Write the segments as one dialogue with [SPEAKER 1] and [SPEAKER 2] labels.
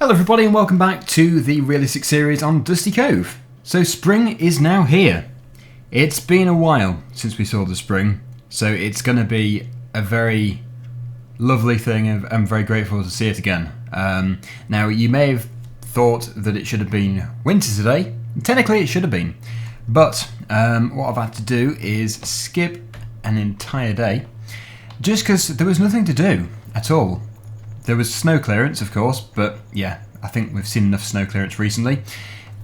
[SPEAKER 1] Hello everybody and welcome back to the realistic series on Dusty Cove. So spring is now here. It's been a while since we saw the spring, so it's going to be a very lovely thing and I'm very grateful to see it again. Now you may have thought that it should have been winter today. Technically it should have been, but what I've had to do is skip an entire day just because there was nothing to do at all. There was snow clearance, of course, but yeah, I think we've seen enough snow clearance recently.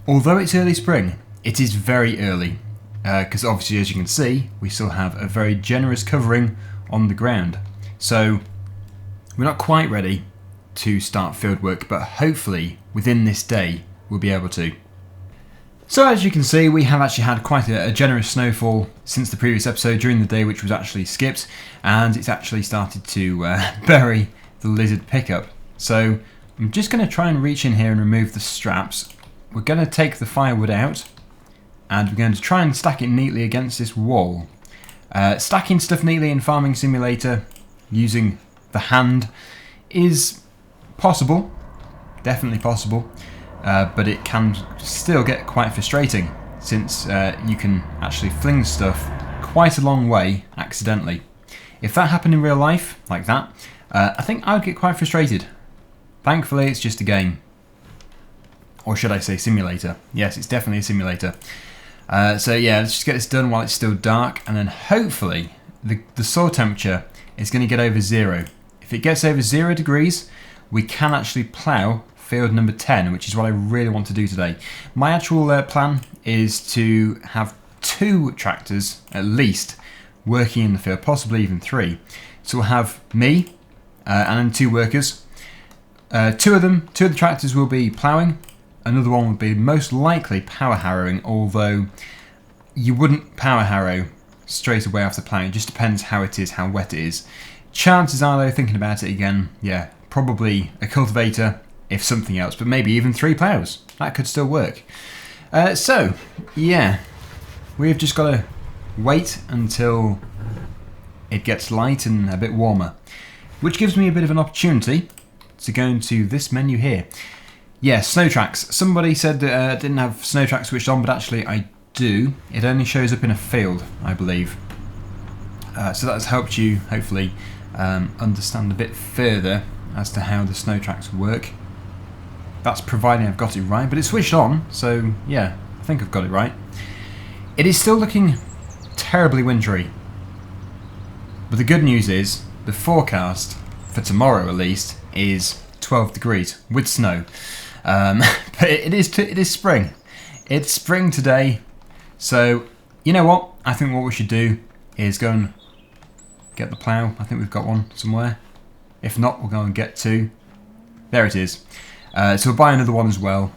[SPEAKER 1] Although it's early spring, it is very early, because obviously, as you can see, we still have a very generous covering on the ground. So we're not quite ready to start field work, but hopefully within this day we'll be able to. So as you can see, we have actually had quite a generous snowfall since the previous episode during the day, which was actually skipped, and it's actually started to bury the lizard pickup. So I'm just going to try and reach in here and remove the straps. We're going to take the firewood out and we're going to try and stack it neatly against this wall. Stacking stuff neatly in Farming Simulator using the hand is possible, definitely possible, but it can still get quite frustrating since you can actually fling stuff quite a long way accidentally. If that happened in real life, like that, I think I would get quite frustrated. Thankfully, it's just a game. Or should I say simulator? Yes, it's definitely a simulator. So yeah, let's just get this done while it's still dark, and then hopefully the soil temperature is going to get over 0. If it gets over 0 degrees, we can actually plough field number 10, which is what I really want to do today. My actual plan is to have 2 tractors, at least, working in the field, possibly even 3. So we'll have me, and then 2 workers. 2 of the tractors will be ploughing. Another one would be most likely power harrowing, although you wouldn't power harrow straight away after ploughing. It just depends how it is, how wet it is. Chances are, though, thinking about it again, yeah, probably a cultivator, if something else, but maybe even 3 ploughs. That could still work. So, yeah, we've just got to wait until it gets light and a bit warmer. Which gives me a bit of an opportunity to go into this menu here. Yeah, snow tracks. Somebody said that I didn't have snow tracks switched on, but actually I do. It only shows up in a field, I believe. So that has helped you, hopefully, understand a bit further as to how the snow tracks work. That's providing I've got it right, but it's switched on, so yeah, I think I've got it right. It is still looking terribly wintry. But the good news is, the forecast, for tomorrow at least, is 12 degrees with snow. But it is spring. It's spring today. So, you know what? I think what we should do is go and get the plough. I think we've got one somewhere. If not, we'll go and get 2. There it is. So we'll buy another one as well.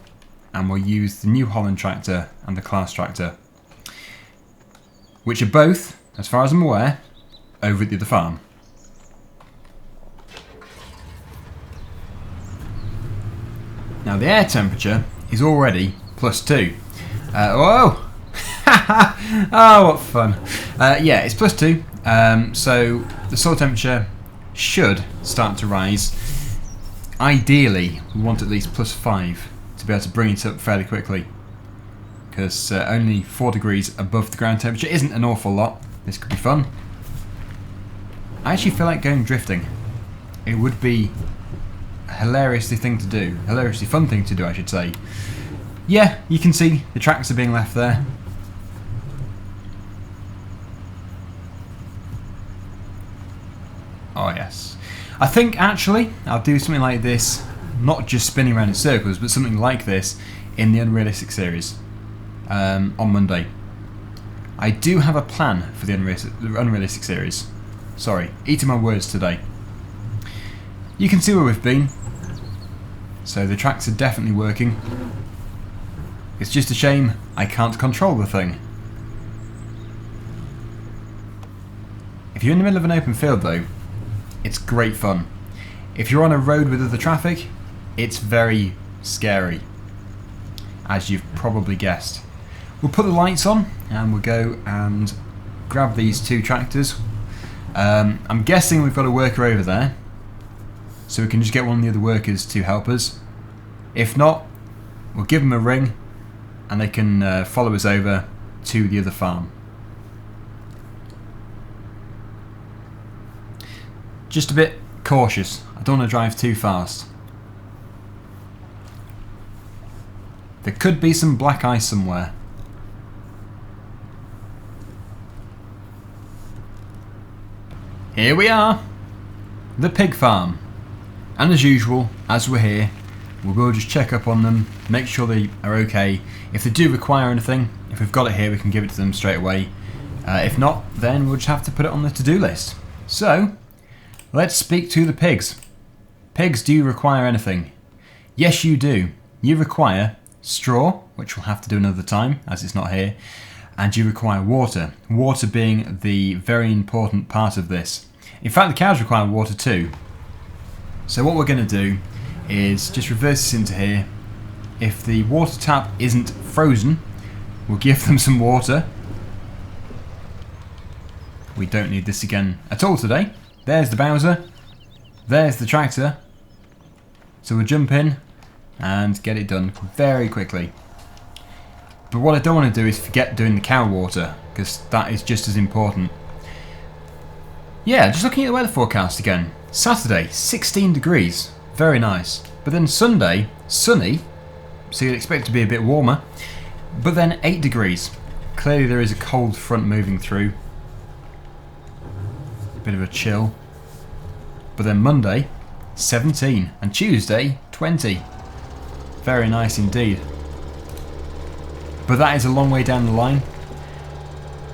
[SPEAKER 1] And we'll use the New Holland tractor and the Claas tractor, which are both, as far as I'm aware, over at the other farm. Now the air temperature is already +2. Whoa! Oh, what fun. Yeah, it's +2. So the soil temperature should start to rise. Ideally, we want at least +5 to be able to bring it up fairly quickly. Because only 4 degrees above the ground temperature isn't an awful lot. This could be fun. I actually feel like going drifting. It would be a hilariously fun thing to do, I should say. Yeah, you can see the tracks are being left there. Oh yes. I think actually I'll do something like this, not just spinning around in circles, but something like this in the Unrealistic series on Monday. I do have a plan for the Unrealistic series. Sorry, eating my words today. You can see where we've been. So the tracks are definitely working. It's just a shame I can't control the thing. If you're in the middle of an open field though, it's great fun. If you're on a road with other traffic, it's very scary, as you've probably guessed. We'll put the lights on and we'll go and grab these 2 tractors. I'm guessing we've got a worker over there, so we can just get one of the other workers to help us. If not, we'll give them a ring and they can follow us over to the other farm. Just a bit cautious, I don't want to drive too fast. There could be some black ice somewhere. Here we are, the pig farm. And as usual, as we're here, we will just check up on them, make sure they are okay. If they do require anything, if we've got it here, we can give it to them straight away. If not, then we'll just have to put it on the to-do list. So, let's speak to the pigs. Pigs, do you require anything? Yes, you do. You require straw, which we'll have to do another time, as it's not here. And you require water. Water being the very important part of this. In fact, the cows require water too. So what we're going to do is just reverse this into here. If the water tap isn't frozen, we'll give them some water. We don't need this again at all today. There's the Bowser. There's the tractor. So we'll jump in and get it done very quickly. But what I don't want to do is forget doing the cow water, because that is just as important. Yeah, just looking at the weather forecast again. Saturday, 16 degrees. Very nice. But then Sunday, sunny. So you'd expect it to be a bit warmer. But then 8 degrees. Clearly there is a cold front moving through. Bit of a chill. But then Monday, 17. And Tuesday, 20. Very nice indeed. But that is a long way down the line.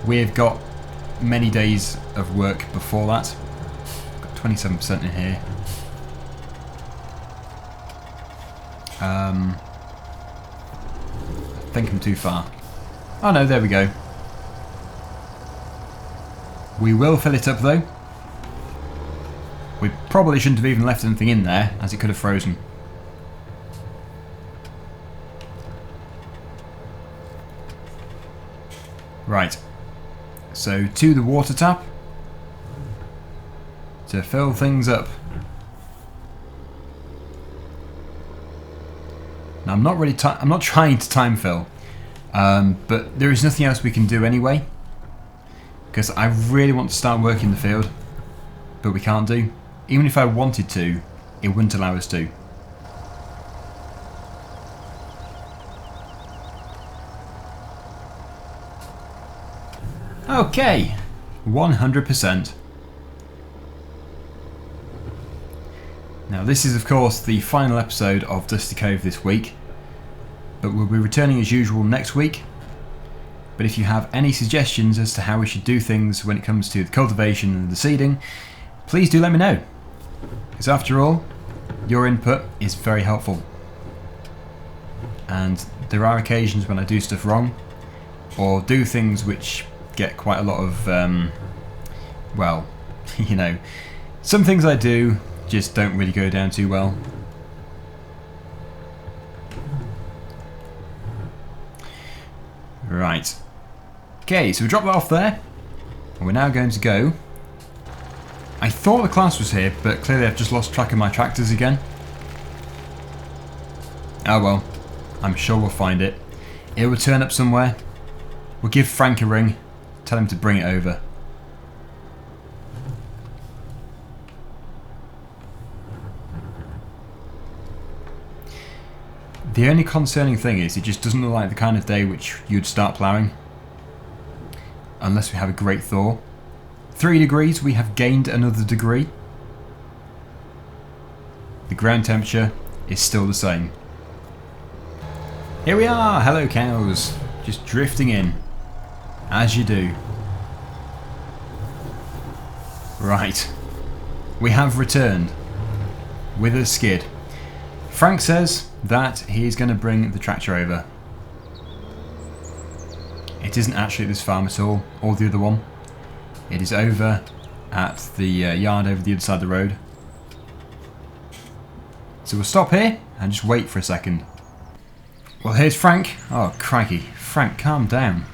[SPEAKER 1] We've got many days of work before that. Got 27% in here. I think I'm too far. Oh no, there we go. We will fill it up though. We probably shouldn't have even left anything in there, as it could have frozen. Right, so to the water tap to fill things up. Now I'm not trying to time fill, but there is nothing else we can do anyway, because I really want to start working the field, but we can't do. Even if I wanted to, it wouldn't allow us to. Okay, 100%. Now this is of course the final episode of Dusty Cove this week, but we'll be returning as usual next week. But if you have any suggestions as to how we should do things when it comes to the cultivation and the seeding, please do let me know. Because after all, your input is very helpful. And there are occasions when I do stuff wrong, or do things which get quite a lot of, well, you know, some things I do just don't really go down too well. Right. Okay, so we dropped that off there, and we're now going to go. I thought the class was here, but clearly I've just lost track of my tractors again. Oh well, I'm sure we'll find it. It will turn up somewhere. We'll give Frank a ring. Tell him to bring it over. The only concerning thing is it just doesn't look like the kind of day which you'd start ploughing. Unless we have a great thaw. 3 degrees, we have gained another degree. The ground temperature is still the same. Here we are! Hello cows! Just drifting in. As you do. Right. We have returned. With a skid. Frank says that he's going to bring the tractor over. It isn't actually at this farm at all, or the other one. It is over at the yard over the other side of the road. So we'll stop here and just wait for a second. Well, here's Frank. Oh, crikey. Frank, calm down.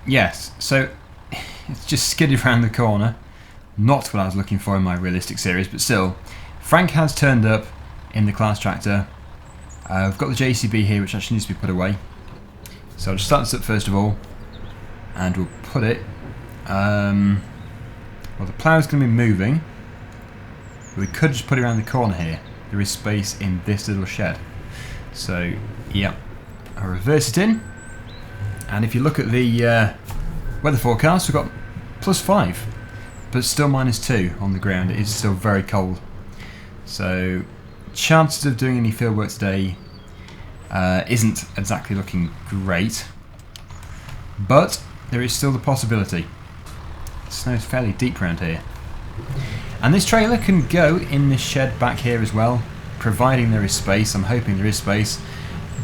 [SPEAKER 1] Yes, so it's just skidded around the corner. Not what I was looking for in my realistic series, but still. Frank has turned up in the Claas tractor. I've got the JCB here, which actually needs to be put away. So I'll just start this up first of all, and we'll put it. Well, the plough's going to be moving. We could just put it around the corner here. There is space in this little shed. So, yeah, I'll reverse it in. And if you look at the weather forecast, we've got +5, but still -2 on the ground. It is still very cold. So, chances of doing any field work today isn't exactly looking great, but there is still the possibility. The snow's fairly deep around here. And this trailer can go in this shed back here as well, providing there is space. I'm hoping there is space,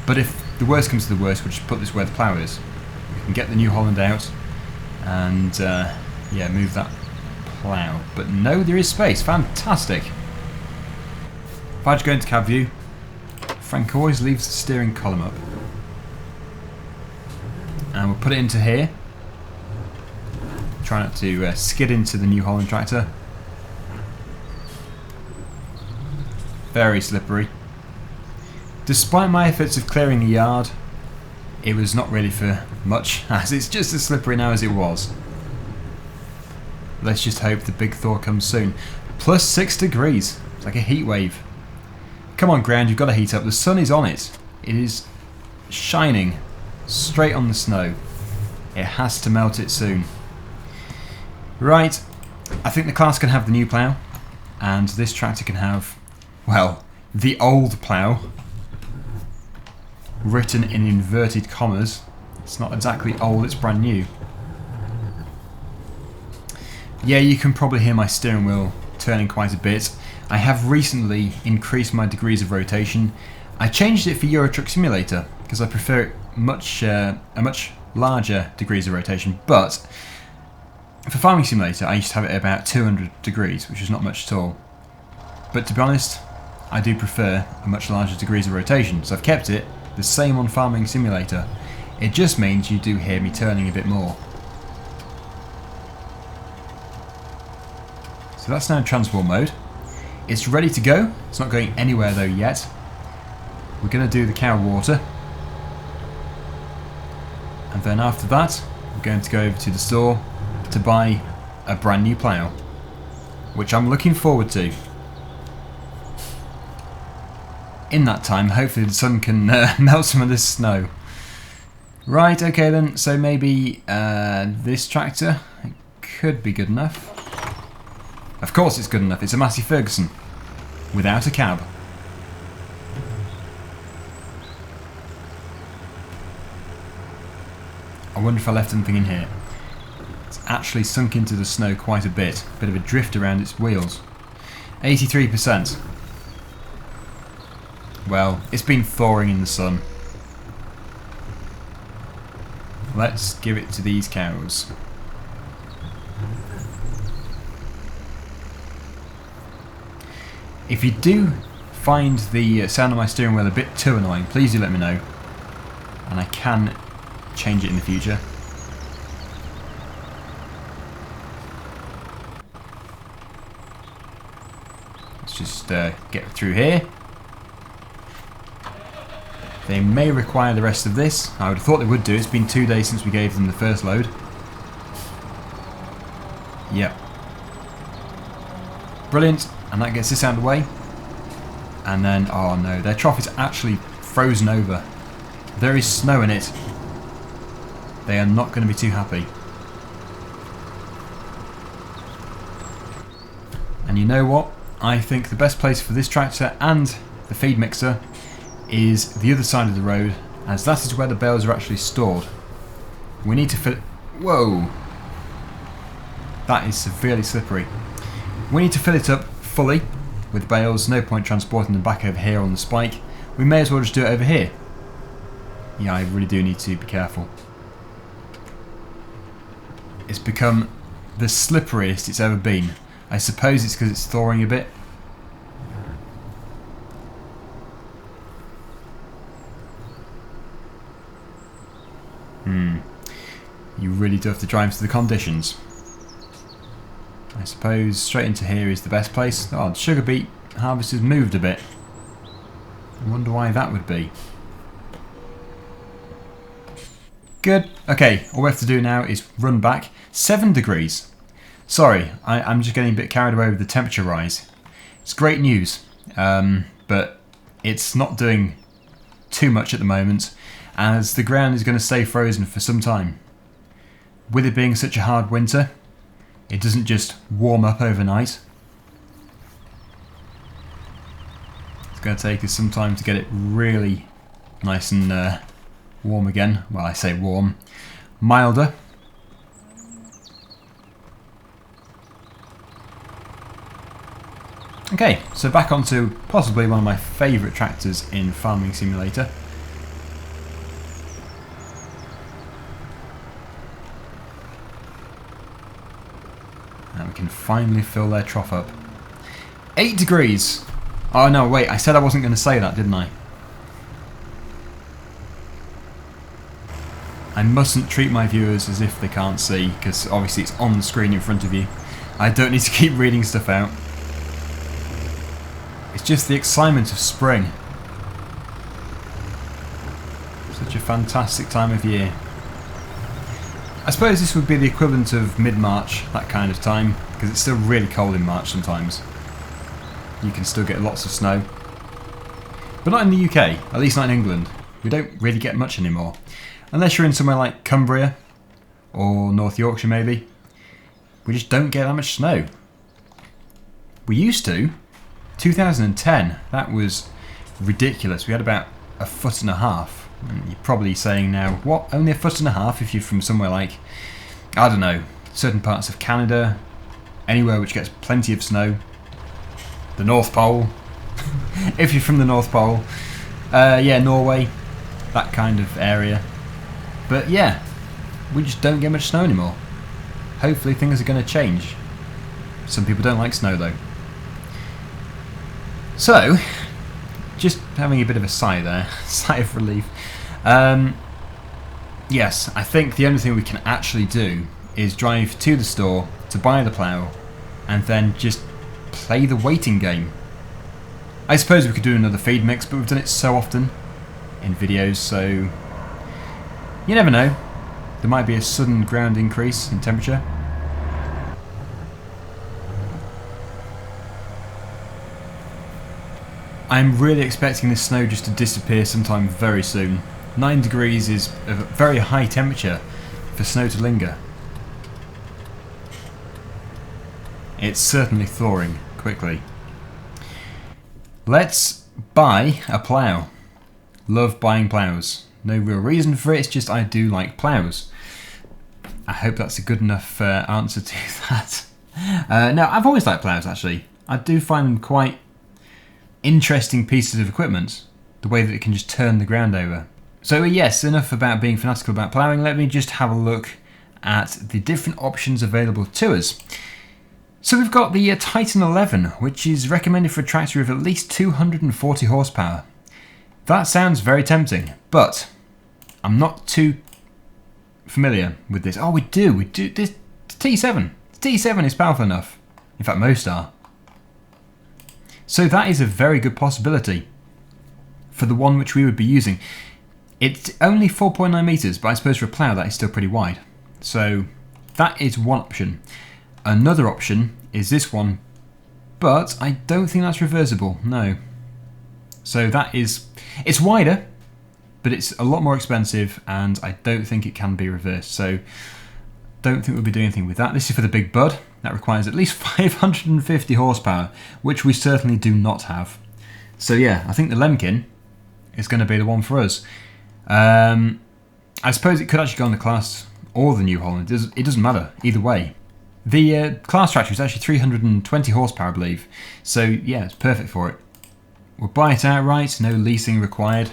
[SPEAKER 1] but if the worst comes to the worst, we'll just put this where the plough is. We can get the New Holland out and yeah, move that plough. But no, there is space. Fantastic. If I just go into cab view, Frank always leaves the steering column up. And we'll put it into here. Try not to skid into the New Holland tractor. Very slippery. Despite my efforts of clearing the yard, it was not really for much, as it's just as slippery now as it was. Let's just hope the big thaw comes soon. +6 degrees. It's like a heat wave. Come on, ground, you've got to heat up. The sun is on it. It is shining straight on the snow. It has to melt it soon. Right, I think the Claas can have the new plough, and this tractor can have, well, the old plough, written in inverted commas. It's not exactly old, it's brand new. Yeah, you can probably hear my steering wheel turning quite a bit. I have recently increased my degrees of rotation. I changed it for Euro Truck Simulator because I prefer it a much larger degrees of rotation, but for Farming Simulator I used to have it at about 200 degrees, which is not much at all. But to be honest, I do prefer a much larger degrees of rotation, so I've kept it the same on Farming Simulator. It just means you do hear me turning a bit more. So that's now in transport mode. It's ready to go. It's not going anywhere though yet. We're going to do the cow water. And then after that, we're going to go over to the store to buy a brand new plough, which I'm looking forward to. In that time, hopefully the sun can melt some of this snow. Right, okay then, so maybe this tractor could be good enough. Of course it's good enough, it's a Massey Ferguson, without a cab. I wonder if I left anything in here. It's actually sunk into the snow quite a bit of a drift around its wheels. 83%. Well, it's been thawing in the sun. Let's give it to these cows. If you do find the sound of my steering wheel a bit too annoying, please do let me know, and I can change it in the future. Let's just get through here. They may require the rest of this. I would have thought they would do. It's been 2 days since we gave them the first load. Yep. Brilliant. And that gets this out of the way. And then, oh no, their trough is actually frozen over. There is snow in it. They are not going to be too happy. And you know what? I think the best place for this tractor and the feed mixer is the other side of the road, as that is where the bales are actually stored. We need to fill it. Whoa! That is severely slippery. We need to fill it up fully with bales. No point transporting them back over here on the spike. We may as well just do it over here. Yeah, I really do need to be careful. It's become the slipperiest it's ever been. I suppose it's because it's thawing a bit. You really do have to drive to the conditions. I suppose straight into here is the best place. Oh, the sugar beet harvest has moved a bit. I wonder why that would be. Good. Okay, all we have to do now is run back. 7 degrees. Sorry, I'm just getting a bit carried away with the temperature rise. It's great news, but it's not doing too much at the moment, as the ground is going to stay frozen for some time. With it being such a hard winter, it doesn't just warm up overnight. It's going to take us some time to get it really nice and warm again. Well, I say warm. Milder. Okay, so back onto possibly one of my favourite tractors in Farming Simulator. And we can finally fill their trough up. 8 degrees! Oh no, wait, I said I wasn't going to say that, didn't I? I mustn't treat my viewers as if they can't see, because obviously it's on the screen in front of you. I don't need to keep reading stuff out. It's just the excitement of spring. Such a fantastic time of year. I suppose this would be the equivalent of mid-March, that kind of time, because it's still really cold in March sometimes. You can still get lots of snow. But not in the UK, at least not in England. We don't really get much anymore. Unless you're in somewhere like Cumbria, or North Yorkshire maybe. We just don't get that much snow. We used to. 2010, that was ridiculous. We had about 1.5 foot. And you're probably saying now, what, only 1.5 foot if you're from somewhere like, I don't know, certain parts of Canada, anywhere which gets plenty of snow. The North Pole, if you're from the North Pole. Yeah, Norway, that kind of area. But yeah, we just don't get much snow anymore. Hopefully things are going to change. Some people don't like snow though. So, just having a bit of a sigh there, sigh of relief. Yes, I think the only thing we can actually do is drive to the store to buy the plough and then just play the waiting game. I suppose we could do another feed mix, but we've done it so often in videos, so you never know. There might be a sudden ground increase in temperature. I'm really expecting this snow just to disappear sometime very soon. 9 degrees is a very high temperature for snow to linger. It's certainly thawing quickly. Let's buy a plough. Love buying ploughs. No real reason for it, it's just I do like ploughs. I hope that's a good enough answer to that. No, I've always liked ploughs actually. I do find them quite interesting pieces of equipment, the way that it can just turn the ground over. So yes, enough about being fanatical about ploughing. Let me just have a look at the different options available to us. So we've got the Titan 11, which is recommended for a tractor of at least 240 horsepower. That sounds very tempting, but I'm not too familiar with this. Oh, we do this T7. The T7 is powerful enough. In fact, most are. So that is a very good possibility for the one which we would be using. It's only 4.9 metres, but I suppose for a plough that is still pretty wide. So that is one option. Another option is this one, but I don't think that's reversible, no. So that is, it's wider, but it's a lot more expensive and I don't think it can be reversed. So don't think we'll be doing anything with that. This is for the Big Bud. That requires at least 550 horsepower, which we certainly do not have. So yeah, I think the Lemkin is going to be the one for us. I suppose it could actually go on the Claas or the New Holland. It doesn't matter, either way. The Claas tractor is actually 320 horsepower, I believe. So yeah, it's perfect for it. We'll buy it outright, no leasing required.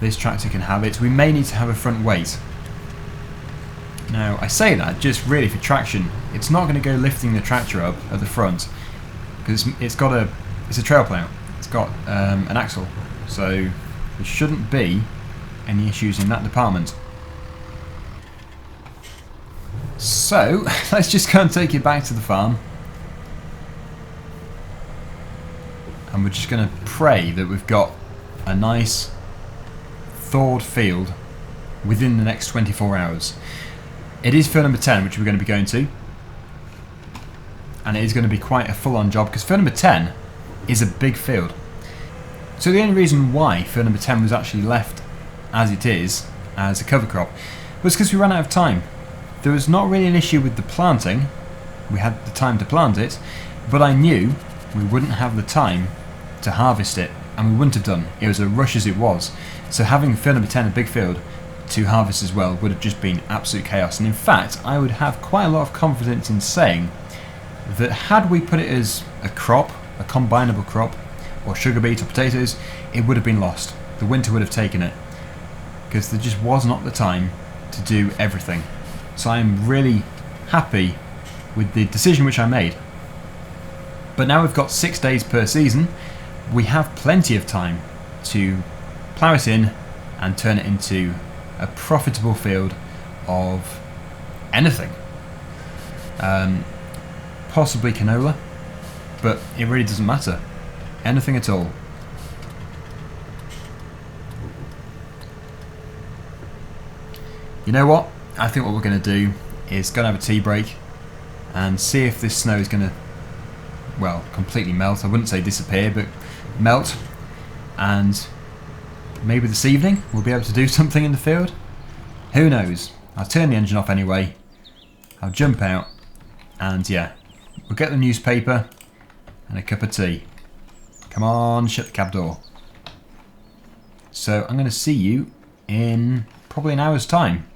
[SPEAKER 1] This tractor can have it. We may need to have a front weight. Now, I say that just really for traction. It's not going to go lifting the tractor up at the front because it's a trail plough. It's got an axle, so there shouldn't be any issues in that department. So let's just go and take it back to the farm, and and we're just going to pray that we've got a nice thawed field within the next 24 hours. It is field number 10 which we're going to be going to, and it is going to be quite a full-on job because field number 10 is a big field. So the only reason why field number 10 was actually left as it is, as a cover crop, was because we ran out of time. There was not really an issue with the planting, we had the time to plant it, but I knew we wouldn't have the time to harvest it, and we wouldn't have done. It was a rush as it was, so having field number 10, a big field, to harvest as well would have just been absolute chaos. And in fact, I would have quite a lot of confidence in saying that had we put it as a crop, a combinable crop, or sugar beet or potatoes, it would have been lost. The winter would have taken it, because there just was not the time to do everything. So I'm really happy with the decision which I made. But now we've got 6 days per season, we have plenty of time to plough it in and turn it into a profitable field of anything. Possibly canola, but it really doesn't matter. Anything at all. You know what? I think what we're going to do is go and have a tea break and see if this snow is going to, well, completely melt. I wouldn't say disappear, but melt. And maybe this evening we'll be able to do something in the field. Who knows? I'll turn the engine off anyway. I'll jump out and yeah, we'll get the newspaper and a cup of tea. Come on, shut the cab door. So I'm going to see you in probably an hour's time.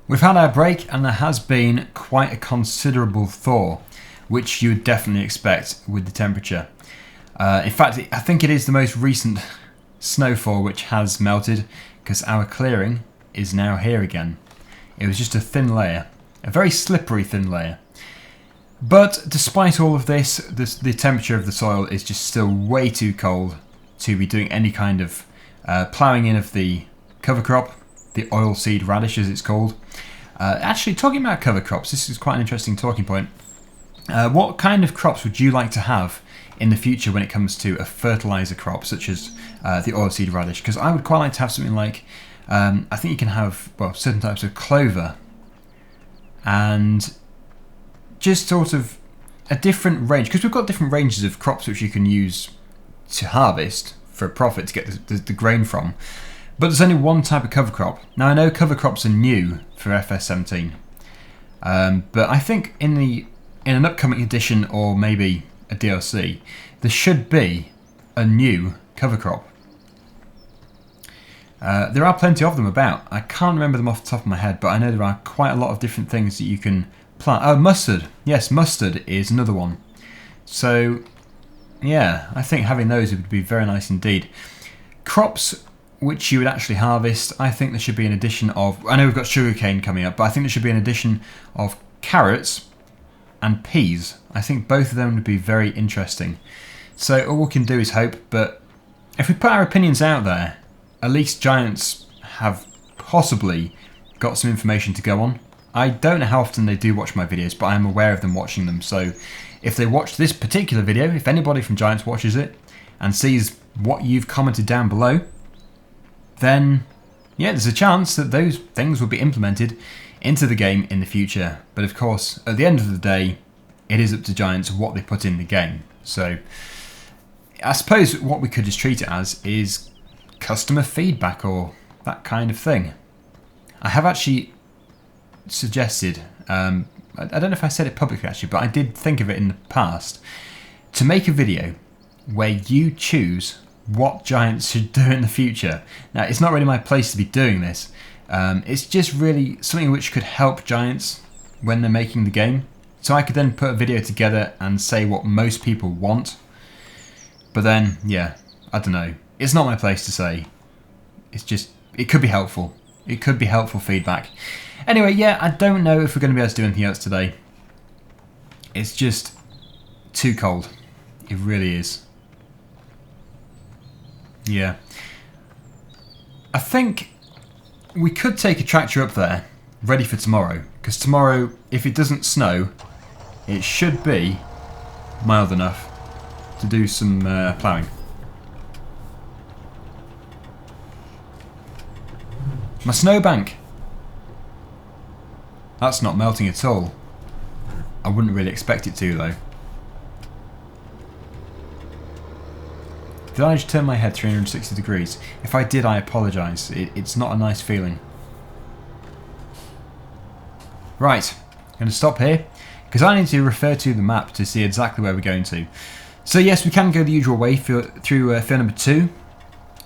[SPEAKER 1] We've had our break and there has been quite a considerable thaw, which you would definitely expect with the temperature. In fact, I think it is the most recent snowfall which has melted, because our clearing is now here again. It was just a thin layer, a very slippery thin layer. But despite all of this, the temperature of the soil is just still way too cold to be doing any kind of ploughing in of the cover crop, the oilseed radish as it's called. Actually, talking about cover crops, this is quite an interesting talking point. What kind of crops would you like to have in the future when it comes to a fertiliser crop such as the oilseed radish? Because I would quite like to have something like, I think you can have, well, certain types of clover and just sort of a different range, because we've got different ranges of crops which you can use to harvest for a profit to get the grain from. But there's only one type of cover crop. Now I know cover crops are new for FS17, but I think in an upcoming edition or maybe a DLC, there should be a new cover crop. There are plenty of them about. I can't remember them off the top of my head, but I know there are quite a lot of different things that you can plant. Oh, mustard. Yes, mustard is another one. So, yeah, I think having those would be very nice indeed. Crops which you would actually harvest, I think there should be an addition of, I know we've got sugarcane coming up, but I think there should be an addition of carrots and peas. I think both of them would be very interesting. So all we can do is hope, but if we put our opinions out there, at least Giants have possibly got some information to go on. I don't know how often they do watch my videos, but I am aware of them watching them. So if they watch this particular video, if anybody from Giants watches it and sees what you've commented down below, then yeah, there's a chance that those things will be implemented into the game in the future. But of course, at the end of the day, it is up to Giants what they put in the game. So I suppose what we could just treat it as is customer feedback or that kind of thing. I have actually suggested, I don't know if I said it publicly actually, but I did think of it in the past, to make a video where you choose what Giants should do in the future. Now, it's not really my place to be doing this. It's just really something which could help Giants when they're making the game. So I could then put a video together and say what most people want. But then, yeah, I don't know. It's not my place to say. It's just, it could be helpful. It could be helpful feedback. Anyway, yeah, I don't know if we're going to be able to do anything else today. It's just too cold. It really is. Yeah. I think we could take a tractor up there, ready for tomorrow. Because tomorrow, if it doesn't snow, it should be mild enough. to do some ploughing. My snowbank! That's not melting at all. I wouldn't really expect it to though. Did I just turn my head 360 degrees? If I did, I apologise. It's not a nice feeling. Right, I'm going to stop here because I need to refer to the map to see exactly where we're going to. So yes, we can go the usual way through field number 2,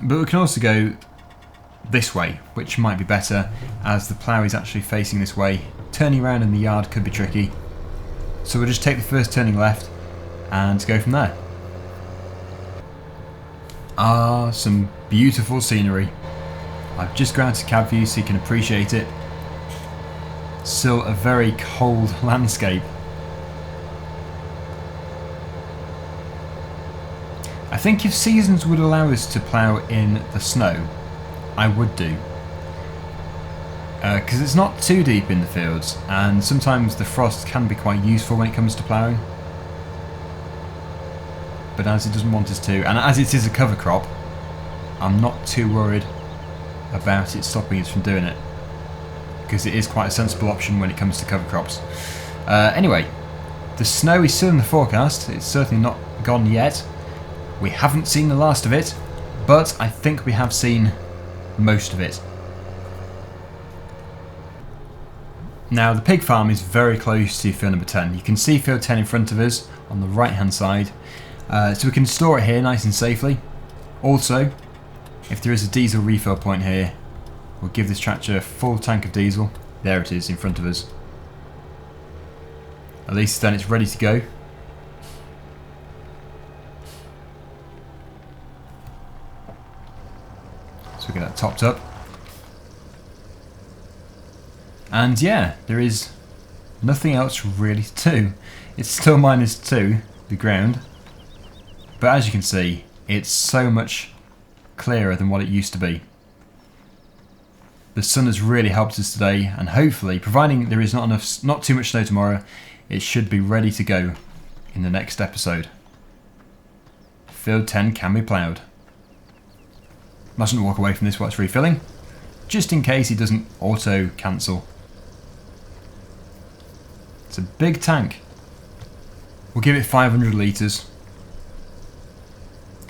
[SPEAKER 1] but we can also go this way, which might be better as the plough is actually facing this way. Turning around in the yard could be tricky. So we'll just take the first turning left and go from there. Ah, some beautiful scenery. I've just gone to cab view so you can appreciate it. Still a very cold landscape. I think if seasons would allow us to plough in the snow, I would do. Because it's not too deep in the fields, and sometimes the frost can be quite useful when it comes to ploughing. But as it doesn't want us to, and as it is a cover crop, I'm not too worried about it stopping us from doing it, because it is quite a sensible option when it comes to cover crops. Anyway, the snow is still in the forecast. It's certainly not gone yet. We haven't seen the last of it, but I think we have seen most of it. Now the pig farm is very close to field number 10. You can see field 10 in front of us on the right hand side. So we can store it here nice and safely. Also, if there is a diesel refill point here, we'll give this tractor a full tank of diesel. There it is in front of us. At least then it's ready to go. So we get that topped up. And yeah, there is nothing else really to do. It's still -2, the ground. But as you can see, it's so much clearer than what it used to be. The sun has really helped us today, and hopefully, providing there is not too much snow tomorrow, it should be ready to go in the next episode. Field 10 can be ploughed. Mustn't walk away from this while it's refilling, just in case it doesn't auto cancel. It's a big tank. We'll give it 500 litres.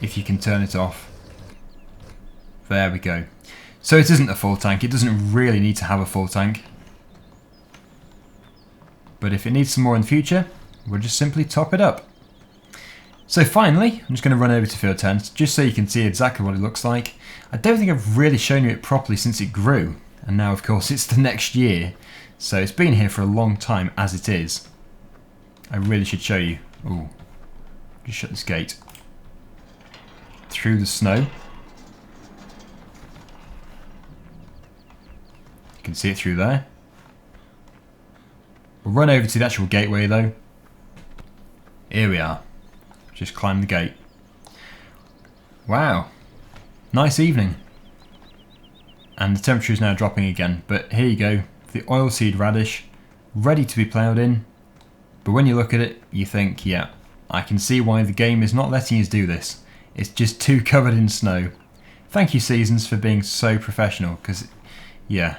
[SPEAKER 1] If you can turn it off. There we go. So it isn't a full tank. It doesn't really need to have a full tank. But if it needs some more in the future, we'll just simply top it up. So finally, I'm just going to run over to field 10 just so you can see exactly what it looks like. I don't think I've really shown you it properly since it grew. And now of course it's the next year. So it's been here for a long time as it is. I really should show you. Ooh, just shut this gate. Through the snow. You can see it through there. We'll run over to the actual gateway though. Here we are. Just climb the gate. Wow. Nice evening. And the temperature is now dropping again. But here you go. The oilseed radish. Ready to be ploughed in. But when you look at it, you think, yeah, I can see why the game is not letting us do this. It's just too covered in snow. Thank you, Seasons, for being so professional. Because, yeah,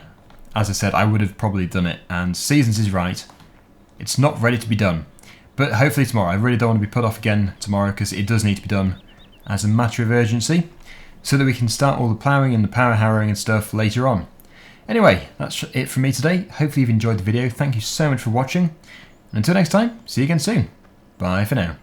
[SPEAKER 1] as I said, I would have probably done it. And Seasons is right. It's not ready to be done. But hopefully tomorrow. I really don't want to be put off again tomorrow because it does need to be done as a matter of urgency so that we can start all the ploughing and the power harrowing and stuff later on. Anyway, that's it from me today. Hopefully you've enjoyed the video. Thank you so much for watching. And until next time, see you again soon. Bye for now.